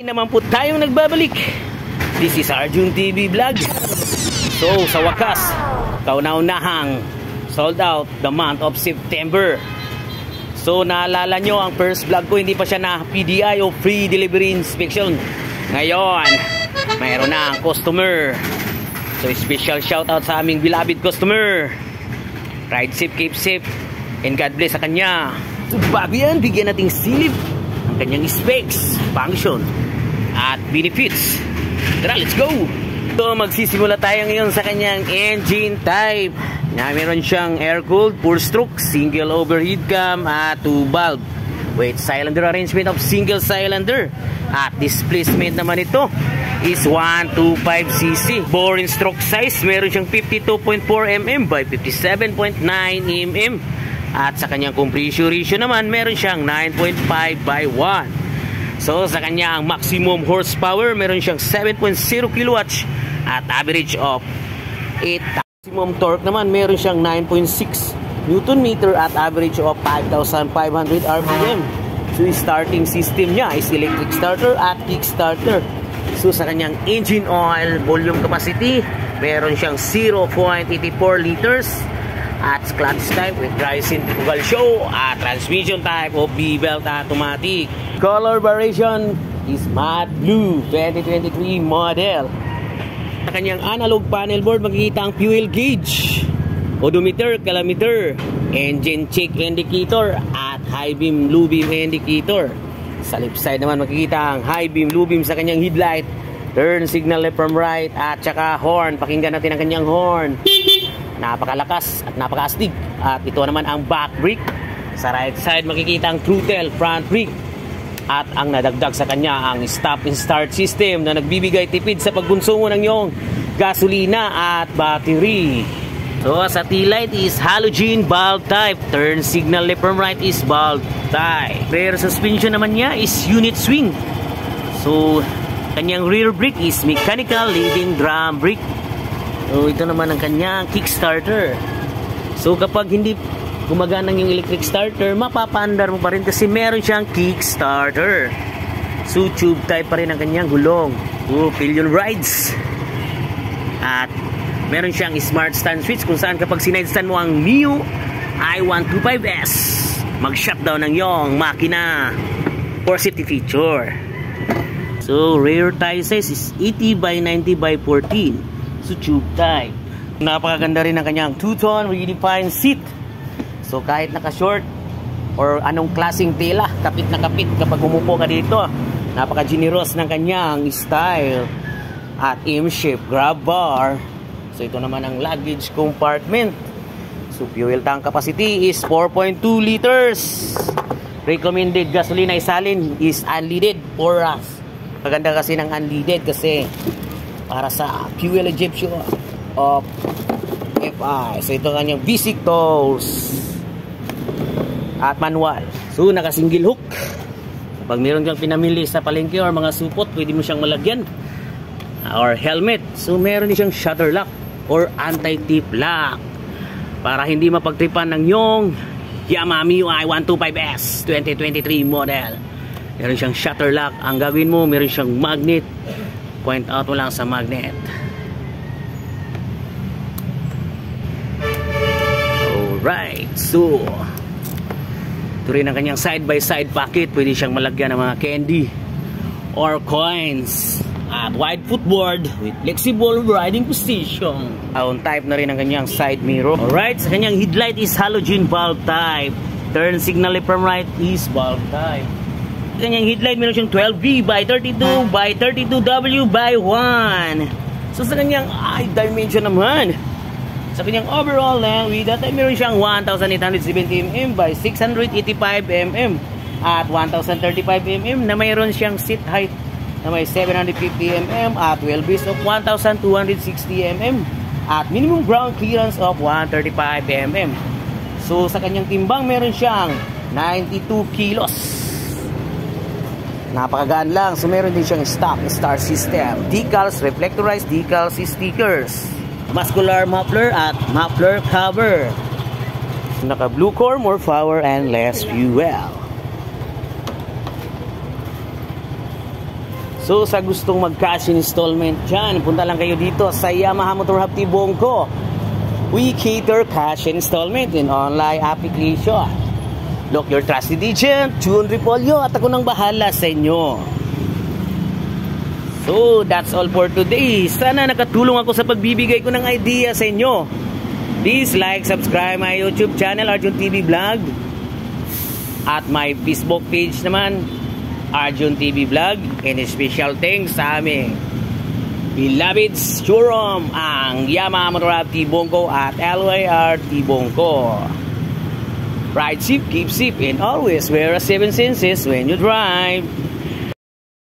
Naman po tayong nagbabalik. This is Arjun TV Vlog. So sa wakas, kauna-unahang sold out the month of September. So naalala nyo ang first vlog ko, hindi pa siya na PDI o free delivery inspection. Ngayon mayroon na ang customer. So special shout out sa aming beloved customer. Ride safe, keep safe, and God bless sa kanya. So bago yan, bigyan nating silip ang kanyang specs, function at benefits. Tara, let's go! So magsisimula tayo ngayon sa kanyang engine type na meron siyang air-cooled, 4-stroke, single overhead cam at 2 valve with cylinder arrangement of single cylinder. At displacement naman ito is 125cc. Boring stroke size, meron siyang 52.4 mm by 57.9 mm. At sa kanyang compression ratio naman, meron siyang 9.5 by 1. So sa kanyang maximum horsepower, meron siyang 7.0 kilowatts at average of 8. Maximum torque naman, meron siyang 9.6 Newton meter at average of 5,500 RPM. So yung starting system niya is electric starter at kick starter. So sa kanyang engine oil volume capacity, meron siyang 0.84 liters. At clutch type with dry centrifugal show at transmission type of V-belt automatic. Color variation is matte blue 2023 model. Sa kanyang analog panel board, makikita ang fuel gauge, odometer, kilometer, engine check indicator at high beam, low beam indicator. Sa left side naman makikita ang high beam, low beam sa kanyang headlight, turn signal left from right at saka horn. Pakinggan natin ang kanyang horn. Napakalakas at napakaastig. At ito naman ang back brake. Sa right side makikita ang throttle, front brake. At ang nadagdag sa kanya ang stop and start system na nagbibigay tipid sa pagkonsumo ng iyong gasolina at battery. So sa taillight is halogen bulb type. Turn signal left from right is bulb type. Rear suspension naman niya is unit swing. So kanyang rear brake is mechanical leading drum brake. So ito naman ang kanyang kickstarter. So kapag hindi gumagana yung electric starter, mapapandar mo pa rin kasi meron siyang kickstarter. So tube type pa rin ang kanyang gulong. So pillion rides. At meron siyang smart stand switch kung saan kapag sinide-stand mo ang Mio i125S, mag-shutdown ng iyong makina for safety feature. So rear tire size is 80 by 90 by 14. So tube type. Napakaganda rin ang kanyang two-tone redefined seat. So kahit naka-short or anong klaseng tela, kapit na kapit kapag umupo ka dito. Napaka-generous ng kanyang style. At M-shape grab bar. So ito naman ang luggage compartment. So fuel tank capacity is 4.2 liters. Recommended gasolina isalin is unleaded or RAS. Maganda kasi ng unleaded kasi para sa fuel injection of FI. So ito kanyang basic tools at manual. So naka single hook. Pag meron kang pinamili sa palengke or mga supot, pwede mo siyang malagyan or helmet. So meron din siyang shutter lock or anti-tip lock para hindi mapagtripan ng yung Yamaha Mio i125S 2023 model. Meron siyang shutter lock. Ang gagawin mo, meron siyang magnet. Point out mo lang sa magnet. Alright, so ito rin ang kanyang side by side pocket. Pwede siyang malagyan ng mga candy or coins. At wide footboard with flexible riding position. On type na rin ang kanyang side mirror. Alright, sa kanyang headlight is halogen bulb type. Turn signal left from right is bulb type. Kanyang headlight meron siyang 12V by 32 by 32W by 1. So sa kanyang eye dimension naman, sa kanyang overall length with that meron siyang 1,870 mm by 685 mm at 1,035 mm na mayroon siyang seat height na may 750 mm at wheelbase of 1,260 mm at minimum ground clearance of 135 mm. So sa kanyang timbang meron siyang 92 kilos. Napakagaan lang. So meron din siyang stop and start system, decals, reflectorized decals, stickers, muscular muffler at muffler cover. Naka blue core, more power and less fuel. So sa gustong mag-cash installment dyan, punta lang kayo dito sa Yamaha Motor Hub Tibongco. We cater cash installment in online application. Look your trusted agent, June Repolyo, at ako nang bahala sa inyo. So that's all for today. Sana nakatulong ako sa pagbibigay ko ng idea sa inyo. Please like, subscribe my YouTube channel, Arjun TV Vlog. At my Facebook page naman, Arjun TV Vlog. And special thanks sa aming beloved showroom, ang Yamaha Motor Hub Tibongco at LYR Tibongco. Ride safe, keep safe, and always wear a 7 senses when you drive.